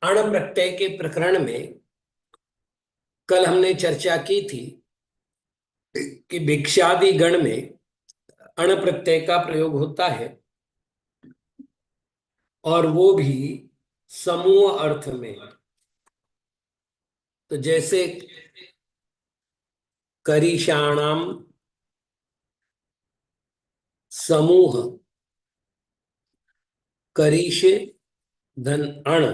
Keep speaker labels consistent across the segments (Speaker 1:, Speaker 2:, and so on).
Speaker 1: अण प्रत्यय के प्रकरण में कल हमने चर्चा की थी कि भिक्षादि गण में अण प्रत्यय का प्रयोग होता है और वो भी समूह अर्थ में। तो जैसे करीषाणाम समूह, करीष धन अण,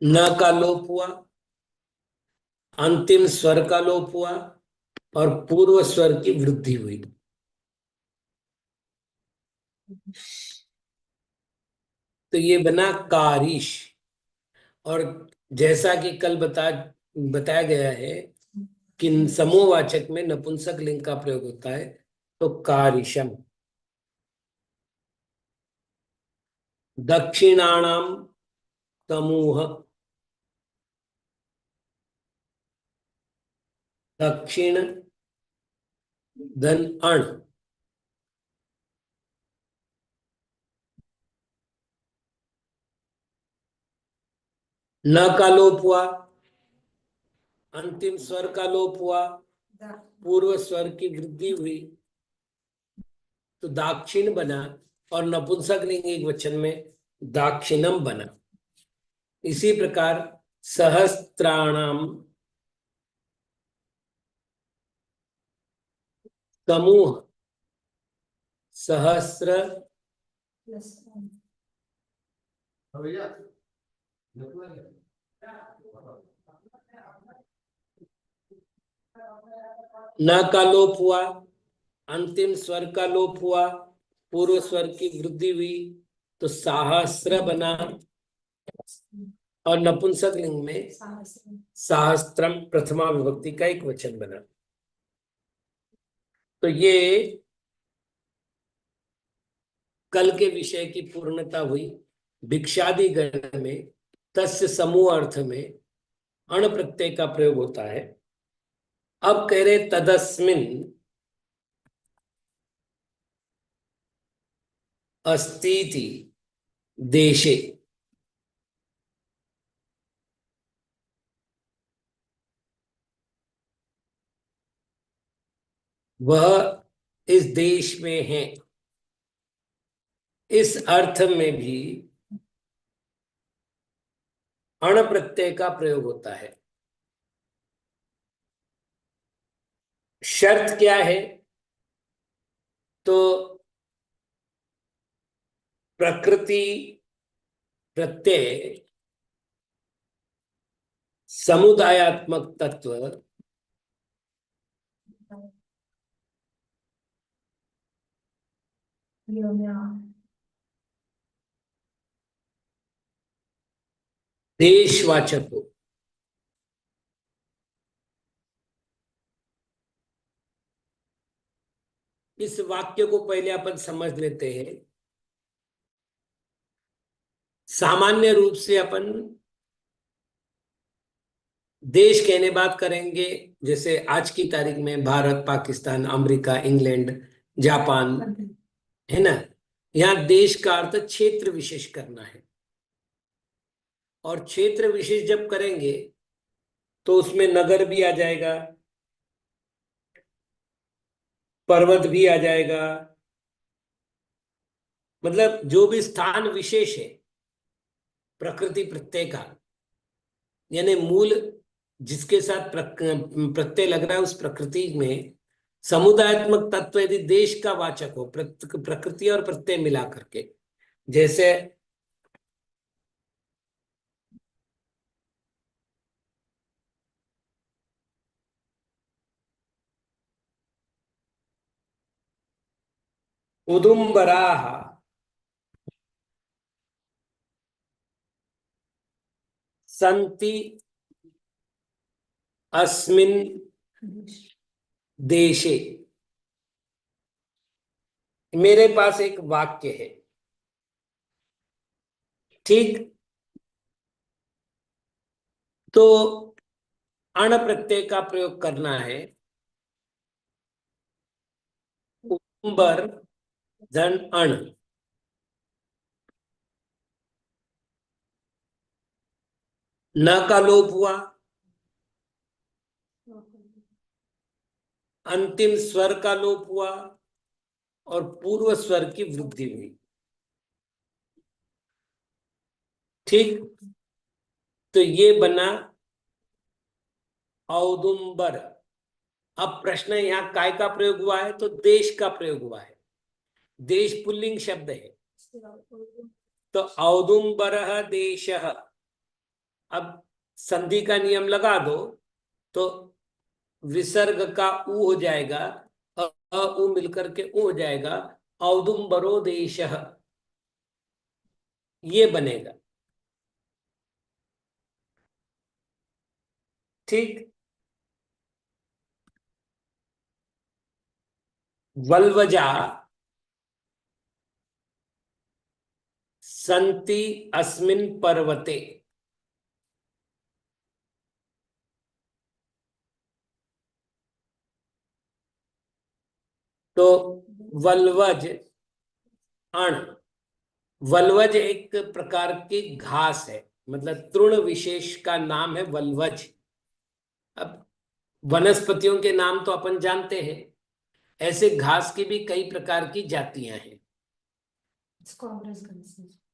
Speaker 1: न का लोप हुआ, अंतिम स्वर का लोप हुआ और पूर्व स्वर की वृद्धि हुई। तो ये बना कारिश। और जैसा कि कल बताया गया है कि समूहवाचक में नपुंसक लिंग का प्रयोग होता है, तो कारिशम। दक्षिणाणाम समूह, दक्षिण धन अण, न का लोप हुआ, अंतिम स्वर का लोप हुआ, पूर्व स्वर की वृद्धि हुई, तो दाक्षिण बना। और नपुंसक लिंग एक वचन में दाक्षिणम बना। इसी प्रकार सहस्त्राणाम समूह, सहस्र न का लोप हुआ, अंतिम स्वर का लोप हुआ, पूर्व स्वर की वृद्धि हुई, तो सहस्र बना। और नपुंसक लिंग में सहस्त्रम प्रथमा विभक्ति का एक वचन बना। तो ये कल के विषय की पूर्णता हुई। भिक्षादि गण में तस्य समूह अर्थ में अण प्रत्यय का प्रयोग होता है। अब कह रहे तदस्मिन अस्तीति देशे, वह इस देश में है, इस अर्थ में भी अण प्रत्यय का प्रयोग होता है। शर्त क्या है? तो प्रकृति प्रत्यय समुदायात्मक तत्व देशवाचक हो। इस वाक्य को पहले अपन समझ लेते हैं। सामान्य रूप से अपन देश कहने बात करेंगे, जैसे आज की तारीख में Bharat, Pakistan, America, England, Japan, है ना। यहाँ देश का अर्थ क्षेत्र विशेष करना है। और क्षेत्र विशेष जब करेंगे तो उसमें नगर भी आ जाएगा, पर्वत भी आ जाएगा, मतलब जो भी स्थान विशेष है प्रकृति प्रत्यय का, यानी मूल जिसके साथ प्रत्यय लग रहा है उस प्रकृति में समुदायात्मक तत्व यदि देश का वाचक हो, प्रकृति और प्रत्यय मिला करके, जैसे उदुम्बराः सन्ति अस्मिन् देशे। मेरे पास एक वाक्य है, ठीक। तो अण प्रत्यय का प्रयोग करना है औदुंबर धन अण, न का लोप हुआ, अंतिम स्वर का लोप हुआ और पूर्व स्वर की वृद्धि हुई। ठीक, तो ये बना औदुंबर। अब प्रश्न है यहाँ काय का प्रयोग हुआ है, तो देश का प्रयोग हुआ है। देश पुल्लिंग शब्द है, तो औदुंबर देश। अब संधि का नियम लगा दो तो विसर्ग का उ हो जाएगा, उ मिलकर के उ हो जाएगा, औदुंबरो देश, ये बनेगा। ठीक, वल्वजा संति अस्मिन् पर्वते, तो वल्वज अण, वल्वज एक प्रकार की घास है, मतलब तृण विशेष का नाम है वल्वज। अब वनस्पतियों के नाम तो अपन जानते हैं, ऐसे घास की भी कई प्रकार की जातियां हैं।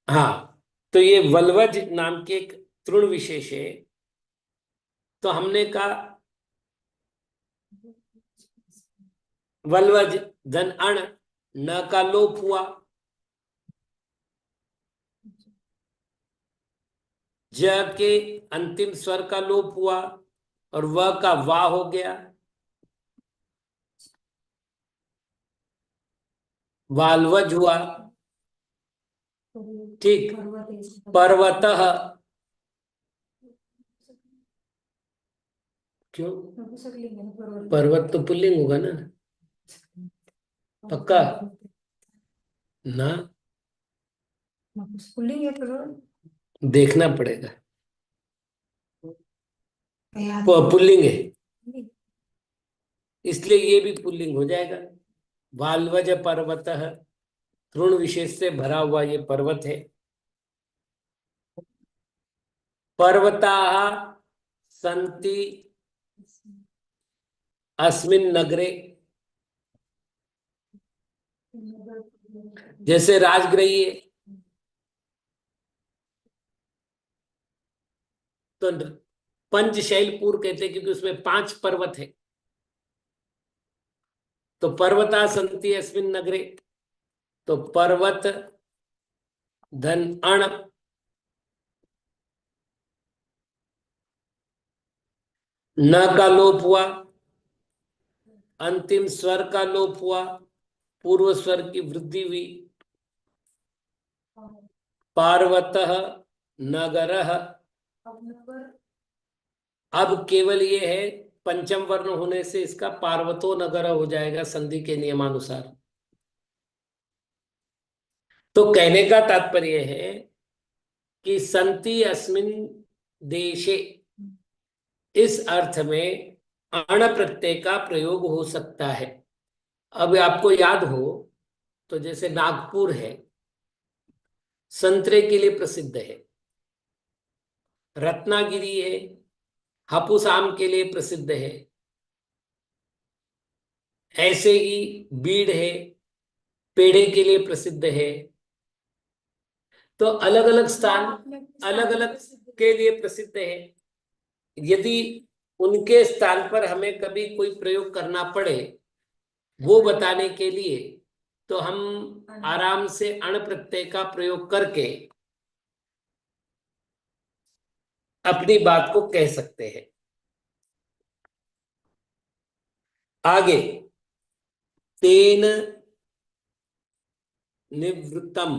Speaker 1: हाँ, तो ये वल्वज नाम के एक तृण विशेष है। तो हमने कहा वल्वज धन अण, न का लोप हुआ, ज के अंतिम स्वर का लोप हुआ और व का वा हो गया, वाल्वज हुआ। ठीक, पर्वतः, क्यों, पर्वत तो पुल्लिंग होगा ना, पक्का ना, देखना पड़ेगा, पुल्लिंग है, इसलिए ये भी पुल्लिंग हो जाएगा। वाल्वज पर्वतः, तृण विशेष से भरा हुआ ये पर्वत है। पर्वताः सन्ति अस्मिन् नगरे, जैसे राजगृही है तो पंचशैलपुर कहते हैं क्योंकि उसमें 5 पर्वत है। तो पर्वता संति अस्मिन् नगरे, तो पर्वत धन अण, न का लोप हुआ, अंतिम स्वर का लोप हुआ, पूर्व स्वर की वृद्धि हुई, पार्वतः नगरः। अब केवल ये है, पंचम वर्ण होने से इसका पार्वतो नगर हो जाएगा संधि के नियमानुसार। तो कहने का तात्पर्य है कि संति अस्मिन् देशे, इस अर्थ में अण प्रत्यय का प्रयोग हो सकता है। अब आपको याद हो तो जैसे नागपुर है, संतरे के लिए प्रसिद्ध है, रत्नागिरी है, हापुस आम के लिए प्रसिद्ध है, ऐसे ही बीड़ है, पेड़े के लिए प्रसिद्ध है। तो अलग अलग स्थान अलग अलग के लिए प्रसिद्ध है। यदि उनके स्थान पर हमें कभी कोई प्रयोग करना पड़े वो बताने के लिए, तो हम आराम से अण प्रत्यय का प्रयोग करके अपनी बात को कह सकते हैं। आगे, तेन निवृत्तम,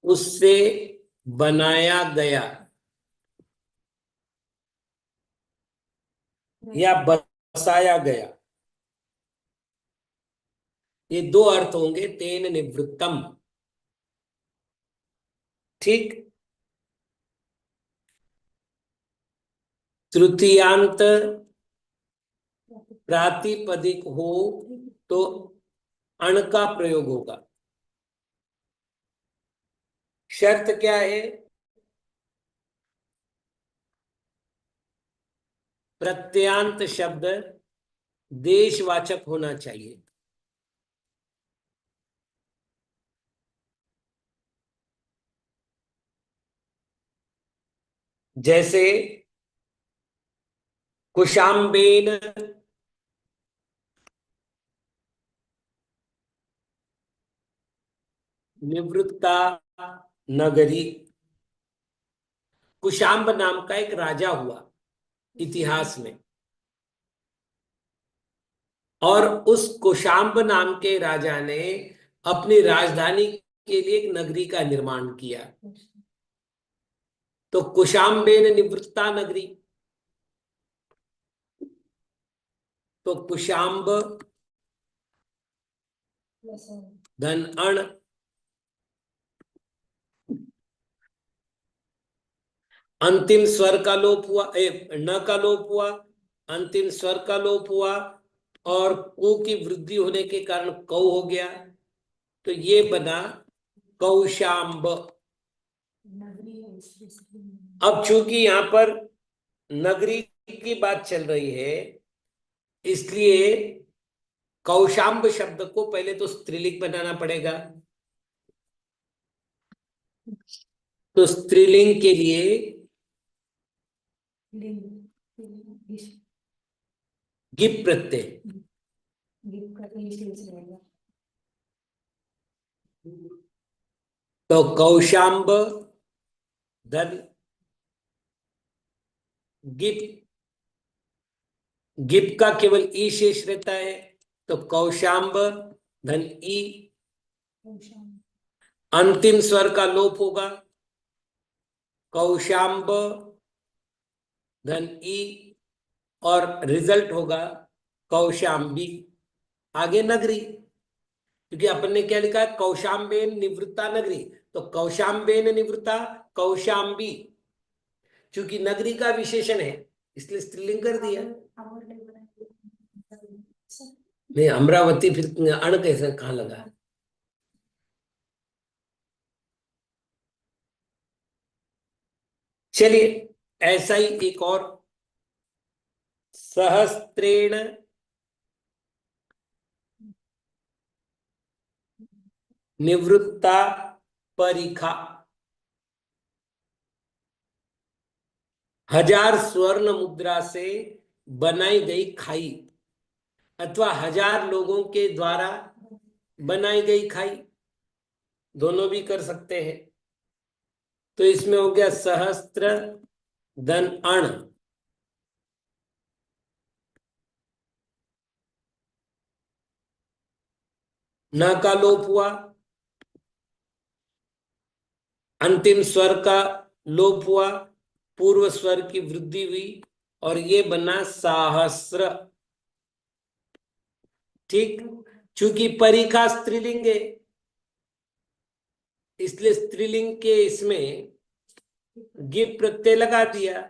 Speaker 1: उससे बनाया गया या बसाया गया, ये 2 अर्थ होंगे तेन निवृत्तम। ठीक, तृतीयांत प्रातिपदिक हो तो अण का प्रयोग होगा। शर्त क्या है? प्रत्ययांत शब्द देशवाचक होना चाहिए। जैसे कुशाम्बेन निवृत्ता नगरी। कुशाम्ब नाम का एक राजा हुआ इतिहास में, और उस कुशाम्ब नाम के राजा ने अपनी राजधानी के लिए एक नगरी का निर्माण किया। तो कुशाम्बेन निवृत्ता नगरी, तो कुशाम्ब धन अण, अंतिम स्वर का लोप हुआ, न का लोप हुआ, अंतिम स्वर का लोप हुआ, और को की वृद्धि होने के कारण कौ हो गया, तो ये बना कौशाम्ब। अब चूंकि यहां पर नगरी की बात चल रही है, इसलिए कौशाम्ब शब्द को पहले तो स्त्रीलिंग बनाना पड़ेगा। तो स्त्रीलिंग के लिए गिप प्रत्यय, तो कौशाम्ब धन गिप, गिप का केवल ई शेष रहता है, तो कौशाम्ब धन ई, अंतिम स्वर का लोप होगा, कौशाम्ब धन ई, और रिजल्ट होगा कौशाम्बी। आगे नगरी, क्योंकि अपन ने क्या लिखा है, कौशाम्बेन निवृत्ता नगरी, तो कौशाम्बेन निवृत्ता कौशाम्बी, क्योंकि नगरी का विशेषण है इसलिए स्त्रीलिंग कर दिया। नहीं, अमरावती फिर अण कैसे कहाँ लगा? चलिए, ऐसा ही एक और, सहस्त्रेण निवृत्ता परिखा। 1000 स्वर्ण मुद्रा से बनाई गई खाई, अथवा 1000 लोगों के द्वारा बनाई गई खाई, दोनों भी कर सकते हैं। तो इसमें हो गया सहस्त्र धन अण, न का लोप हुआ, अंतिम स्वर का लोप हुआ, पूर्व स्वर की वृद्धि हुई, और ये बना सहस्त्र। ठीक, चूंकि परिखा स्त्रीलिंग है, इसलिए स्त्रीलिंग के इसमें गिप प्रत्यय लगा दिया।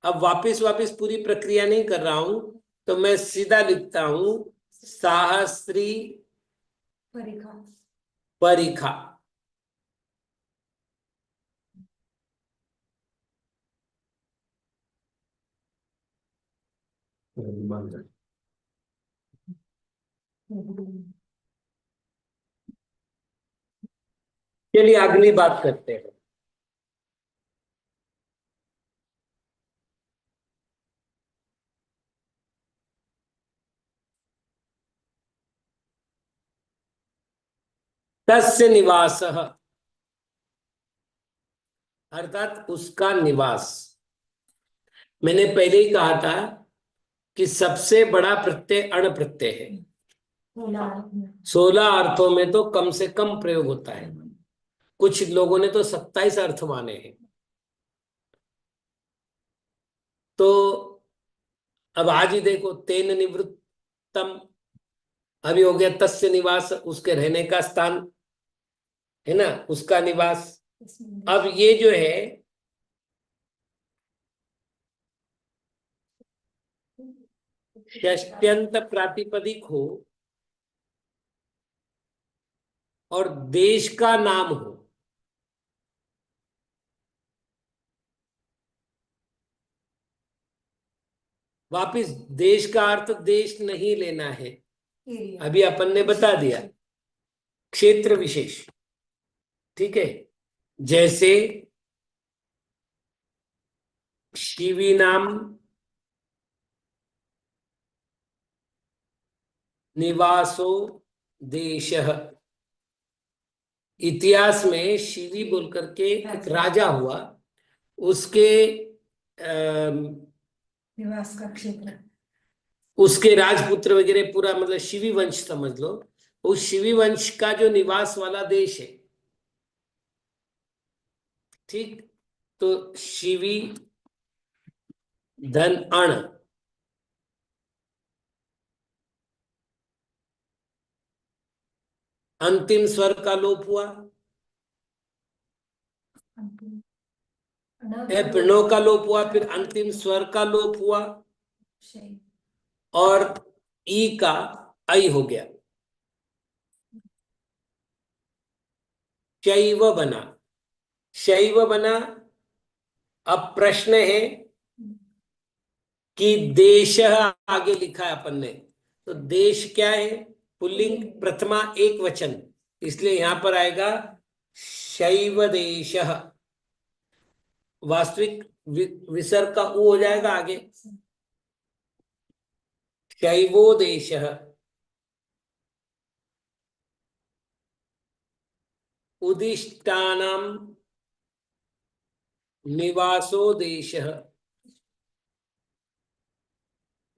Speaker 1: अब वापिस वापिस पूरी प्रक्रिया नहीं कर रहा हूं, तो मैं सीधा लिखता हूं सहस्त्री परिखा। परिखा, चलिए अगली बात करते हैं। तस्य निवासः, अर्थात उसका निवास। मैंने पहले ही कहा था कि सबसे बड़ा प्रत्यय अण प्रत्यय है। 16 अर्थों में तो कम से कम प्रयोग होता है, कुछ लोगों ने तो 27 अर्थ माने हैं। तो अब आज ही देखो, तेन निवृत्तम, अभी हो गया तस्य निवास, उसके रहने का स्थान है ना, उसका निवास। अब ये जो है षष्ट्यंत प्रातिपदिक हो और देश का नाम हो, वापिस देश का अर्थ देश नहीं लेना है, अभी अपन ने बता दिया, क्षेत्र विशेष। ठीक है, जैसे शिवी नाम निवासो देशः। इतिहास में शिवी बोल करके एक राजा हुआ, उसके
Speaker 2: निवास का क्षेत्र,
Speaker 1: उसके राजपुत्र वगैरह पूरा मतलब शिवी वंश समझ लो, उस शिवी वंश का जो निवास वाला देश है। ठीक, तो शिवी धन अण, अंतिम स्वर का लोप हुआ, प्रणव का लोप हुआ, फिर अंतिम स्वर का लोप हुआ और ई का आई हो गया, शैव बना। शैव बना। अब प्रश्न है कि देश आगे लिखा है अपन ने, तो देश क्या है? पुल्लिंग प्रथमा एक वचन, इसलिए यहां पर आएगा शैव देश। वास्तविक विसर्ग का ऊ हो जाएगा आगे, शैवो देश। उदिष्टानाम निवासो देश,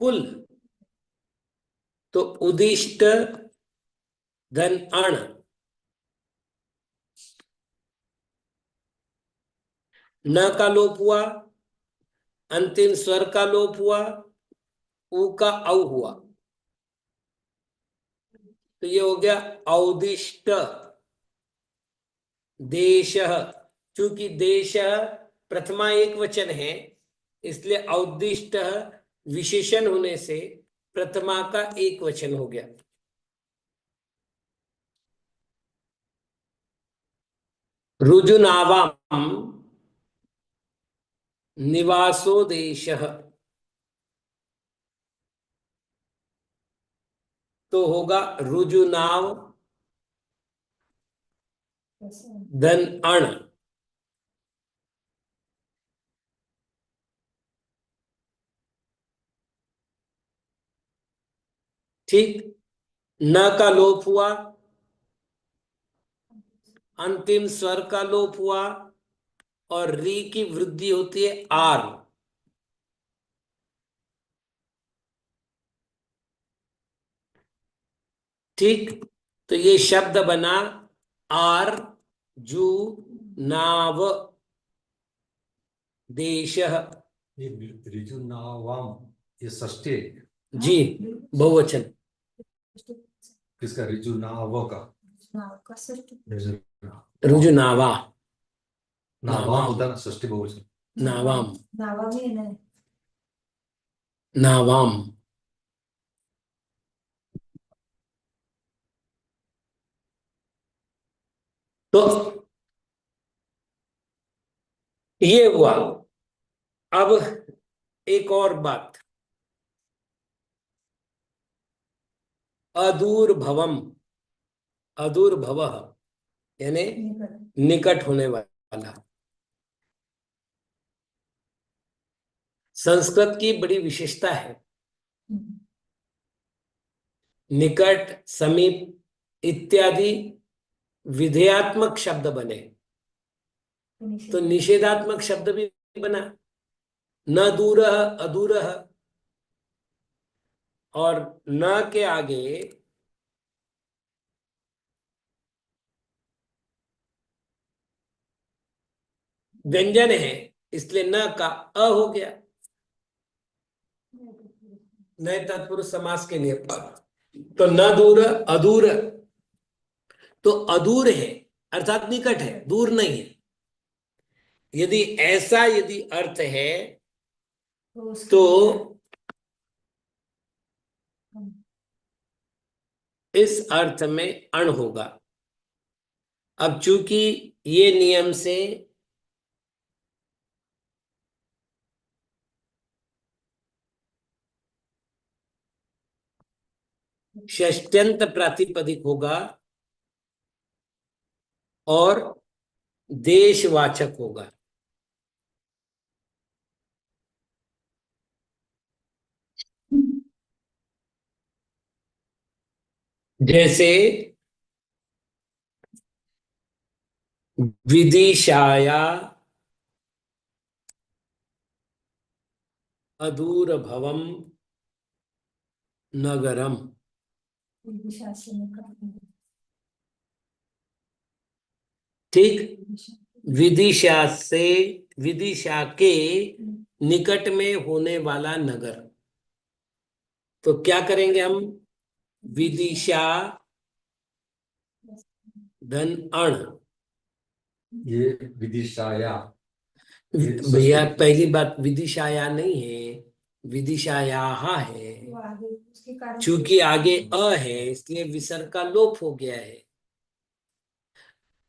Speaker 1: कुल, तो उदिष्ट धन अण, न का लोप हुआ, अंतिम स्वर का लोप हुआ, ऊ का औ हुआ, तो ये हो गया औदिष्ट देश। चूंकि देश प्रथमा एक वचन है, इसलिए औदिष्ट विशेषण होने से प्रथमा का एक वचन हो गया। रुजुनावाम निवासो देश, तो होगा रुजुनाव धन अण। ठीक, न का लोप हुआ, अंतिम स्वर का लोप हुआ और री की वृद्धि होती है आर। ठीक, तो ये शब्द बना आर जू नाव देश।
Speaker 3: ये ऋजुनावाम, ये षष्ठी है।
Speaker 1: जी, बहुवचन।
Speaker 3: किसका? ऋजुनाव का।
Speaker 1: रुजुनावा,
Speaker 3: नावाम होता है ना, षष्ठी बहुवचन।
Speaker 1: नावाम,
Speaker 2: नावाम ही है।
Speaker 1: नावाम। तो ये हुआ। अब एक और बात, अदूर्भवम, अदूर्भव यानी निकट होने वाला। संस्कृत की बड़ी विशेषता है, निकट, समीप इत्यादि विधेयात्मक शब्द बने तो निषेधात्मक शब्द भी बना, न दूरः अदूरः, और न के आगे व्यंजन है, इसलिए न का अ हो गया, नए तत्पुरुष समास के लिए। तो न दूर अदूर, तो अदूर है अर्थात निकट है, दूर नहीं है। यदि ऐसा यदि अर्थ है तो इस अर्थ में अण होगा। अब चूंकि ये नियम से षष्ट्यंत प्रातिपदिक होगा और देशवाचक होगा। जैसे विदिशाया अदूरभवम नगरम।
Speaker 2: दिशा से निकट
Speaker 1: ठीक, विदिशा के निकट में होने वाला नगर। तो क्या करेंगे हम? विदिशा धन अण।
Speaker 3: ये विदिशाया,
Speaker 1: भैया पहली बात विदिशाया नहीं है, विदिशायाः है।
Speaker 2: वो आगे उसके कारण
Speaker 1: चूंकि आगे अ है इसलिए विसर्ग का लोप हो गया है।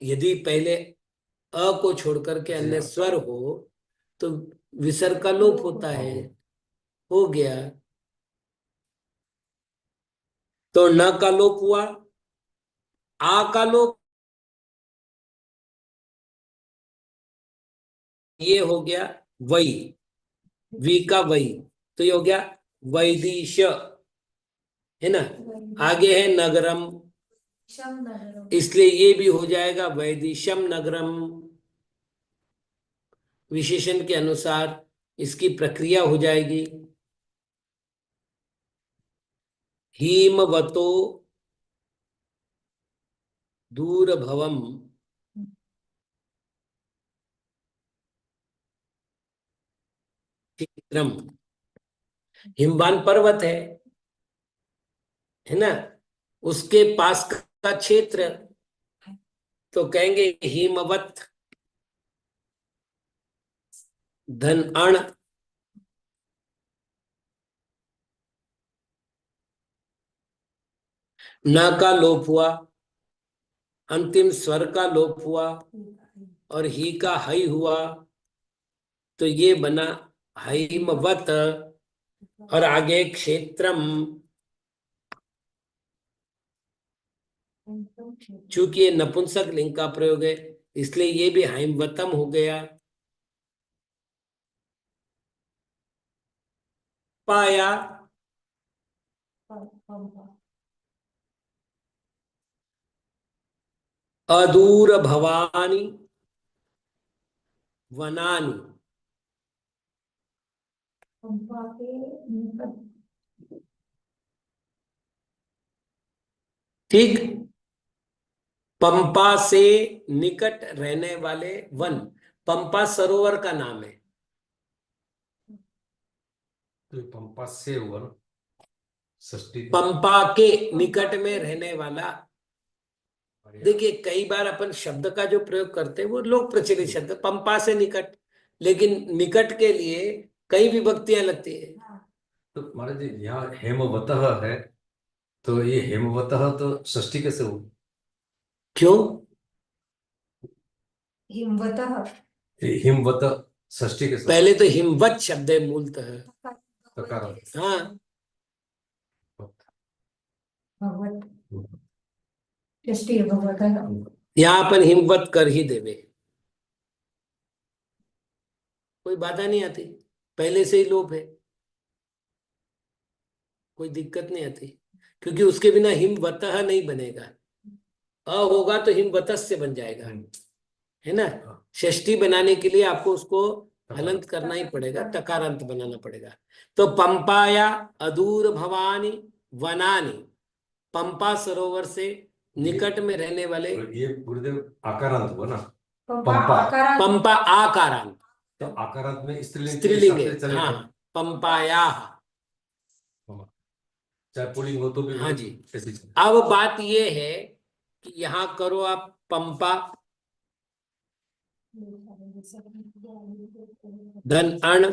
Speaker 1: यदि पहले अ को छोड़कर के अन्य स्वर हो तो विसर्ग का लोप होता है। हो गया। तो न का लोप हुआ, आ का लोप, ये हो गया वही, वी का वही, तो ये हो गया वैदिश, है ना। आगे है नगरम,
Speaker 2: शम नगर
Speaker 1: इसलिए ये भी हो जाएगा वैदिशम नगरम। विशेषण के अनुसार इसकी प्रक्रिया हो जाएगी। हीमवतो दूरभवम चित्रम। हिमवान पर्वत है ना, उसके पास का क्षेत्र, तो कहेंगे हिमवत धन अण। न का लोप हुआ, अंतिम स्वर का लोप हुआ और ही का हई हुआ, तो ये बना हिमवत। और आगे क्षेत्रम, चूंकि ये नपुंसक लिंग का प्रयोग है इसलिए ये भी हिमवतम हो गया। पाया अदूर भवानी वनानी।
Speaker 2: पंपा के निकट
Speaker 1: ठीक, पंपा से निकट रहने वाले वन। पंपा सरोवर का नाम है।
Speaker 3: तो पंपा से हुआ ना, षष्ठी।
Speaker 1: पंपा के निकट में रहने वाला। देखिए कई बार अपन शब्द का जो प्रयोग करते हैं वो लोक प्रचलित शब्द, पंपा से निकट, लेकिन निकट के लिए कई विभक्तियां लगती है।
Speaker 3: तो महाराज जी यहाँ हेमवतः है, तो ये हेमवतः तो षष्ठी कैसे हो?
Speaker 1: क्यों?
Speaker 2: हिमवतः
Speaker 3: हिमवत षष्ठी कैसे हो?
Speaker 1: पहले तो हिमवत शब्द है मूलतः।
Speaker 3: तकार।
Speaker 1: हाँ,
Speaker 2: भगवत षष्ठी भगवतः
Speaker 1: यहाँ अपन हिमवत कर ही देवे, कोई बाधा नहीं आती, पहले से ही लोप है, कोई दिक्कत नहीं आती। क्योंकि उसके बिना हिमवतः नहीं बनेगा, अ होगा तो हिमवतस्य बन जाएगा, है ना। षष्ठी बनाने के लिए आपको उसको हलंत करना ही पड़ेगा, तकारांत बनाना पड़ेगा। तो पंपाया अदूर भवानी वनानी, पंपा सरोवर से निकट में रहने वाले।
Speaker 3: ये गुरुदेव आकारांत हुआ ना,
Speaker 2: पंपा
Speaker 3: पंपा।
Speaker 2: आकारांत
Speaker 1: पंपा आकारांत,
Speaker 3: तो आकारांत में स्त्रीलिंग के
Speaker 1: स्त्रीलिंग
Speaker 3: हिसाब
Speaker 1: है,
Speaker 3: से चलेगा।
Speaker 1: हाँ, पंपाया।
Speaker 3: चाहे पुल्लिंग हो तो भी
Speaker 1: हाँ जी।
Speaker 3: ऐसे ही चले।
Speaker 1: अब बात ये है कि यहां करो आप पंपा धन अण,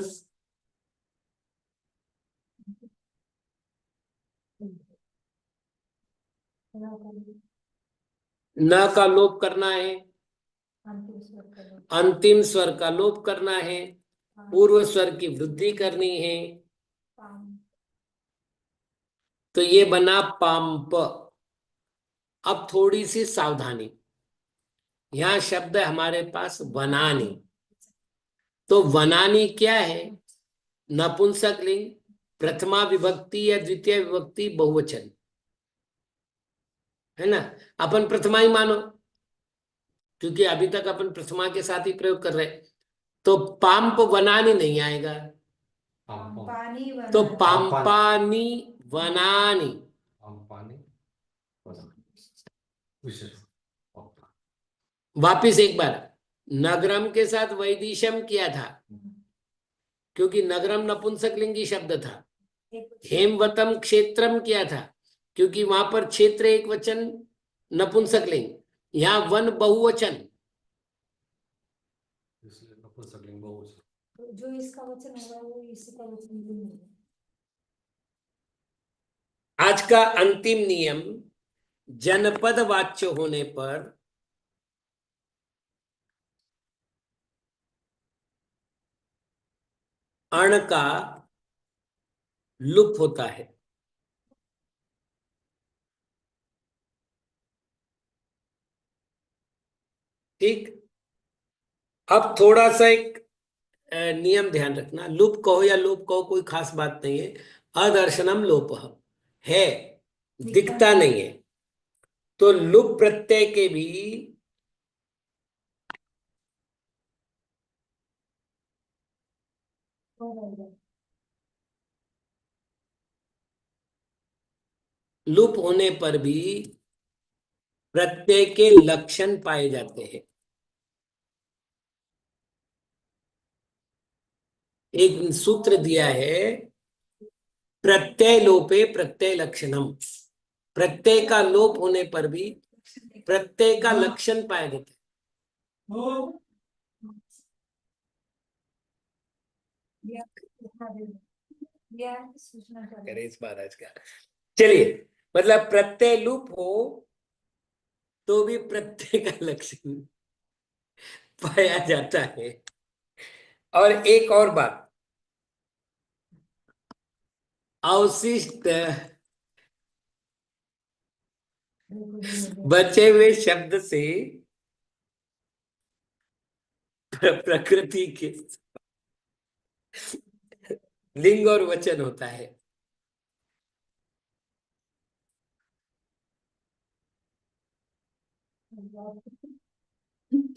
Speaker 1: न का लोप करना है,
Speaker 2: अंतिम स्वर का लोप।
Speaker 1: अंतिम स्वर का लोप करना है, पूर्व स्वर की वृद्धि करनी है।
Speaker 2: पाम,
Speaker 1: तो ये बना पाम्प। अब थोड़ी सी सावधानी, यहाँ शब्द है हमारे पास वनानी। तो वनानी क्या है? नपुंसक लिंग, प्रथमा विभक्ति या द्वितीय विभक्ति, बहुवचन, है ना। अपन प्रथमा ही मानो, क्योंकि अभी तक अपन प्रथमा के साथ ही प्रयोग कर रहे हैं। तो पाम्प वनानी नहीं आएगा,
Speaker 2: पानी
Speaker 1: तो
Speaker 2: वनानी,
Speaker 1: पाम्पानी वनानी।
Speaker 3: पानी विशेष।
Speaker 1: वापिस एक बार, नगरम के साथ वैदिशम किया था, क्योंकि नगरम नपुंसक लिंगी शब्द था। हेमवतम क्षेत्रम किया था, क्योंकि वहां पर क्षेत्र एक वचन नपुंसक लिंग, यहाँ वन बहुवचन।
Speaker 3: इसलिए नपुंसकलिंग बहुवचन।
Speaker 2: तो जो इसका वचन होगा वो इसका वचन भी नहीं होगा।
Speaker 1: आज का अंतिम नियम, जनपद वाच्य होने पर अण का लुप होता है। ठीक। अब थोड़ा सा एक नियम ध्यान रखना, लुप कहो या लोप कहो कोई खास बात नहीं है। अदर्शनम लोप है, दिखता नहीं है। तो लुप प्रत्यय के भी लुप होने पर भी प्रत्यय के लक्षण पाए जाते हैं। एक सूत्र दिया है, प्रत्यय लोपे प्रत्यय लक्षणम। प्रत्यय का लोप होने पर भी प्रत्यय का लक्षण पाए जाते हैं।
Speaker 2: सूचना करें।
Speaker 1: गणेश महाराज का, चलिए, मतलब प्रत्यय लुप हो तो भी प्रत्यय का लक्षण पाया जाता है। और एक और बात, अवशिष्ट बचे हुए शब्द से प्रकृति के लिंग और वचन होता है।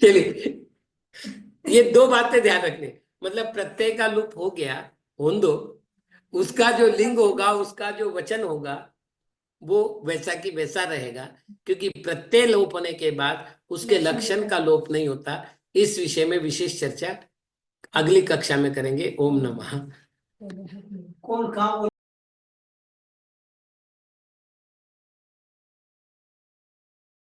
Speaker 1: चलिए, ये दो बातें ध्यान रखने, मतलब प्रत्यय का लुप हो गया, होने दो, उसका जो लिंग होगा, उसका जो वचन होगा, वो वैसा की वैसा रहेगा, क्योंकि प्रत्यय लोप होने के बाद उसके लक्षण का लोप नहीं होता। इस विषय में विशेष चर्चा अगली कक्षा में करेंगे। ओम नमः।
Speaker 2: कौन कहाँ